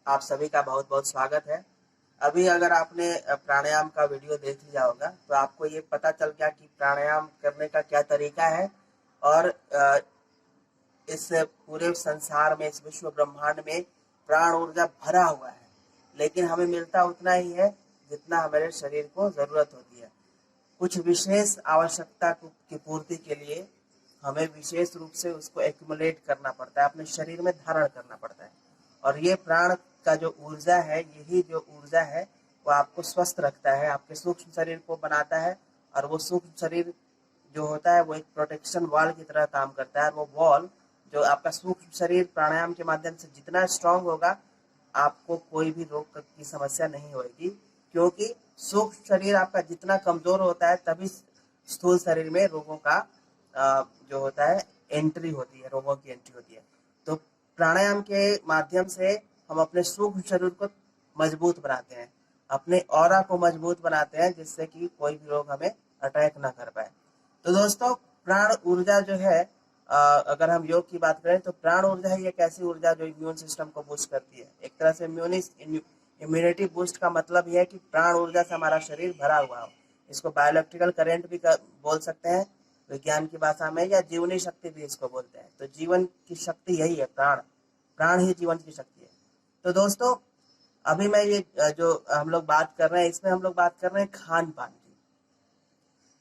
आप सभी का बहुत बहुत स्वागत है। अभी अगर आपने प्राणायाम का वीडियो देख लिया होगा तो आपको ये पता चल गया कि प्राणायाम करने का क्या तरीका है और इस पूरे संसार में, इस विश्व ब्रह्मांड में प्राण ऊर्जा भरा हुआ है, लेकिन हमें मिलता उतना ही है जितना हमारे शरीर को जरूरत होती है। कुछ विशेष आवश्यकता की पूर्ति के लिए हमें विशेष रूप से उसको एक्युमुलेट करना पड़ता है, अपने शरीर में धारण करना पड़ता है। और ये प्राण का जो ऊर्जा है, यही जो ऊर्जा है वो आपको स्वस्थ रखता है, आपके सूक्ष्म शरीर को बनाता है। और वो सूक्ष्म शरीर जो होता है वो एक प्रोटेक्शन वॉल की तरह काम करता है। वो वॉल जो आपका सूक्ष्म शरीर प्राणायाम के माध्यम से जितना स्ट्रांग होगा, आपको कोई भी रोग की समस्या नहीं होगी, क्योंकि सूक्ष्म शरीर आपका जितना कमजोर होता है तभी स्थूल शरीर में रोगों का जो होता है एंट्री होती है, रोगों की एंट्री होती है। तो प्राणायाम के माध्यम से हम अपने सूक्ष्म शरीर को मजबूत बनाते हैं, अपने ऑरा को मजबूत बनाते हैं, जिससे कि कोई भी रोग हमें अटैक ना कर पाए। तो दोस्तों, प्राण ऊर्जा जो है, अगर हम योग की बात करें तो प्राण ऊर्जा ही एक ऐसी ऊर्जा जो इम्यून सिस्टम को बूस्ट करती है। एक तरह से इम्यूनिटी बूस्ट का मतलब यह है कि प्राण ऊर्जा से हमारा शरीर भरा हुआ हो। इसको बायोइलेक्ट्रिकल करेंट भी बोल सकते हैं विज्ञान की भाषा में, या जीवनी शक्ति भी इसको बोलते हैं। तो जीवन की शक्ति यही है, प्राण। प्राण ही जीवन की शक्ति है। तो दोस्तों, अभी मैं ये जो हम लोग बात कर रहे हैं, इसमें हम लोग बात कर रहे हैं खान पान की।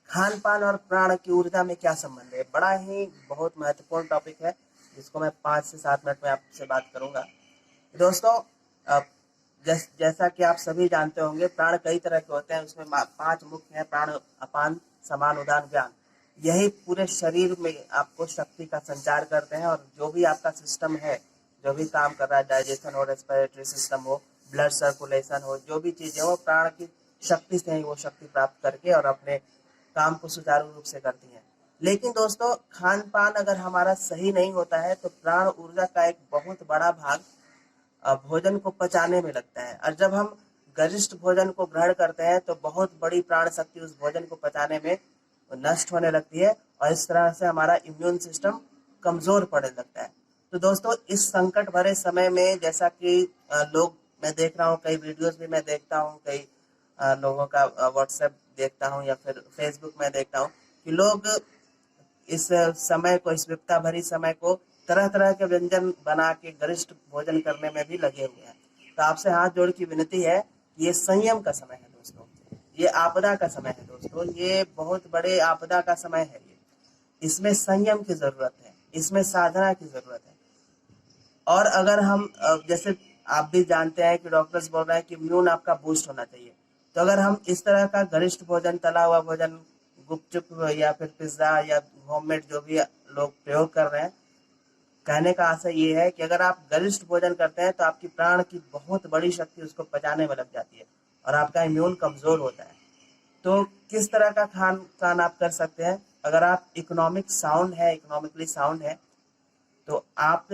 खान पान और प्राण की ऊर्जा में क्या संबंध है, बड़ा ही बहुत महत्वपूर्ण टॉपिक है, जिसको मैं 5 से 7 मिनट में आपसे बात करूंगा। दोस्तों, जैसा कि आप सभी जानते होंगे, प्राण कई तरह के होते हैं। उसमें 5 मुख्य हैं: प्राण, अपान, समान, उदान, व्यान। यही पूरे शरीर में आपको शक्ति का संचार करते हैं, और जो भी आपका सिस्टम है, जो भी काम कर रहा है, डाइजेशन हो, रेस्पिरेटरी सिस्टम हो, ब्लड सर्कुलेशन हो, जो भी चीजें हो, प्राण की शक्ति से ही वो शक्ति प्राप्त करके और अपने काम को सुचारू रूप से करती हैं। लेकिन दोस्तों, खान पान अगर हमारा सही नहीं होता है तो प्राण ऊर्जा का एक बहुत बड़ा भाग भोजन को पचाने में लगता है। और जब हम गरिष्ठ भोजन को ग्रहण करते हैं तो बहुत बड़ी प्राण शक्ति उस भोजन को पचाने में नष्ट होने लगती है, और इस तरह से हमारा इम्यून सिस्टम कमजोर पड़ने लगता है। तो दोस्तों, इस संकट भरे समय में, जैसा कि लोग, मैं देख रहा हूँ, कई वीडियोस भी मैं देखता हूँ, कई लोगों का व्हाट्सएप देखता हूँ या फिर फेसबुक में देखता हूँ कि लोग इस समय को, इस विपदा भरी समय को तरह तरह के व्यंजन बना के गरिष्ठ भोजन करने में भी लगे हुए हैं। तो आपसे हाथ जोड़ की विनती है कि ये संयम का समय है दोस्तों, ये आपदा का समय है दोस्तों, ये बहुत बड़े आपदा का समय है। ये, इसमें संयम की जरूरत है, इसमें साधना की जरूरत है। और अगर हम जैसे आप भी जानते हैं कि डॉक्टर्स बोल रहे हैं कि इम्यून आपका बूस्ट होना चाहिए, तो अगर हम इस तरह का गरिष्ठ भोजन, तला हुआ भोजन, गुपचुप या फिर पिज्जा या होममेड जो भी लोग प्रयोग कर रहे हैं, कहने का आशय ये है कि अगर आप गरिष्ठ भोजन करते हैं तो आपकी प्राण की बहुत बड़ी शक्ति उसको पचाने में लग जाती है और आपका इम्यून कमजोर होता है। तो किस तरह का खान पान आप कर सकते हैं? अगर आप इकोनॉमिकली साउंड है, तो आप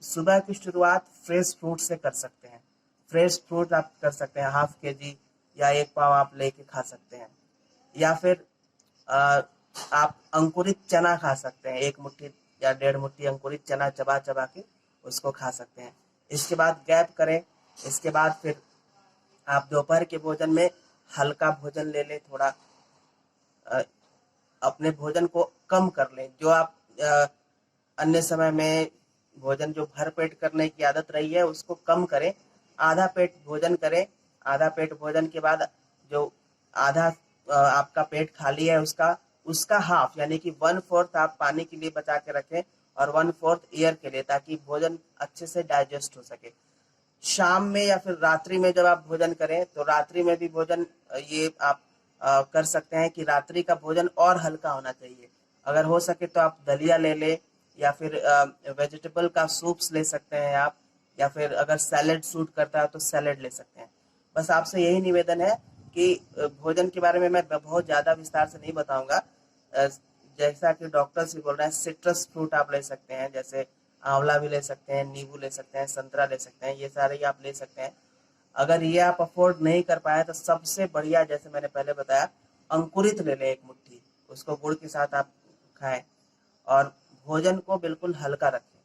सुबह की शुरुआत फ्रेश फ्रूट से कर सकते हैं। फ्रेश फ्रूट आप कर सकते हैं, हाफ केजी या 1 पाव आप लेके खा सकते हैं। या फिर अ, आप अंकुरित चना खा सकते हैं, 1 मुट्ठी या 1.5 मुट्ठी अंकुरित चना चबा चबा के उसको खा सकते हैं। इसके बाद गैप करें। इसके बाद फिर आप दोपहर के भोजन में हल्का भोजन ले लें, थोड़ा अपने भोजन को कम कर लें। जो आप अन्य समय में भोजन जो भर पेट करने की आदत रही है, उसको कम करें। आधा पेट भोजन करें। आधा पेट भोजन के बाद जो आधा आपका पेट खाली है, उसका उसका हाफ, यानी कि 1/4 आप पानी के लिए बचा के रखें और 1/4 एयर के लिए, ताकि भोजन अच्छे से डाइजेस्ट हो सके। शाम में या फिर रात्रि में जब आप भोजन करें, तो रात्रि में भी भोजन ये आप कर सकते हैं कि रात्रि का भोजन और हल्का होना चाहिए। अगर हो सके तो आप दलिया ले लें, या फिर वेजिटेबल का सूप्स ले सकते हैं आप, या फिर अगर सैलेड सूट करता है तो सैलेड ले सकते हैं। बस आपसे यही निवेदन है कि भोजन के बारे में मैं बहुत ज़्यादा विस्तार से नहीं बताऊंगा। अ, जैसा कि डॉक्टर्स भी बोल रहे हैं, सिट्रस फ्रूट आप ले सकते हैं, जैसे आंवला भी ले सकते हैं, नींबू ले सकते हैं, संतरा ले सकते हैं, ये सारे ही आप ले सकते हैं। अगर ये आप अफोर्ड नहीं कर पाए तो सबसे बढ़िया, जैसे मैंने पहले बताया, अंकुरित ले लें 1 मुट्ठी, उसको गुड़ के साथ आप खाएं। और भोजन को बिल्कुल हल्का रखें।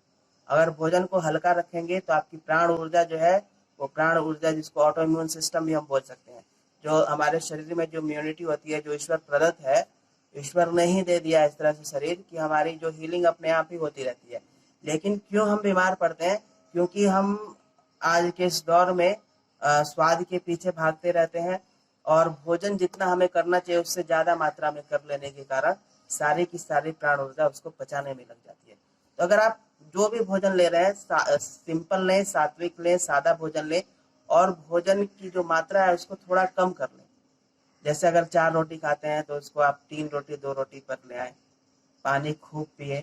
अगर भोजन को हल्का रखेंगे तो आपकी प्राण ऊर्जा जो है वो प्राण ऊर्जा, जिसको ऑटो इम्यून सिस्टम भी हम बोल सकते हैं, जो हमारे शरीर में जो इम्यूनिटी होती है, जो ईश्वर प्रदत्त है, ईश्वर ने ही दे दिया इस तरह से शरीर कि हमारी जो हीलिंग अपने आप ही होती रहती है। लेकिन क्यों हम बीमार पड़ते हैं? क्योंकि हम आज के इस दौर में स्वाद के पीछे भागते रहते हैं, और भोजन जितना हमें करना चाहिए उससे ज्यादा मात्रा में कर लेने के कारण सारी की सारी प्राण ऊर्जा उसको पचाने में लग जाती है। तो अगर आप जो भी भोजन ले रहे हैं, सिंपल लें, सात्विक लें, सादा भोजन लें, और भोजन की जो मात्रा है उसको थोड़ा कम कर लें। जैसे अगर 4 रोटी खाते हैं तो उसको आप 3 रोटी 2 रोटी पर ले आए। पानी खूब पिए,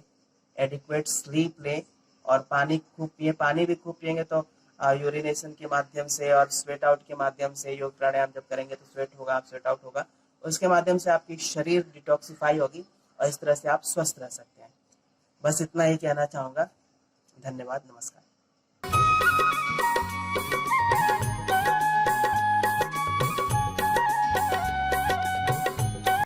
एडिक्वेट स्लीप लें, और पानी खूब पिए। पानी भी खूब पिएंगे तो यूरिनेशन के माध्यम से और स्वेट आउट के माध्यम से, योग प्राणायाम जब करेंगे तो स्वेट होगा, स्वेट आउट होगा, उसके माध्यम से आपकी शरीर डिटॉक्सिफाई होगी, और इस तरह से आप स्वस्थ रह सकते हैं। बस इतना ही कहना चाहूँगा। धन्यवाद, नमस्कार।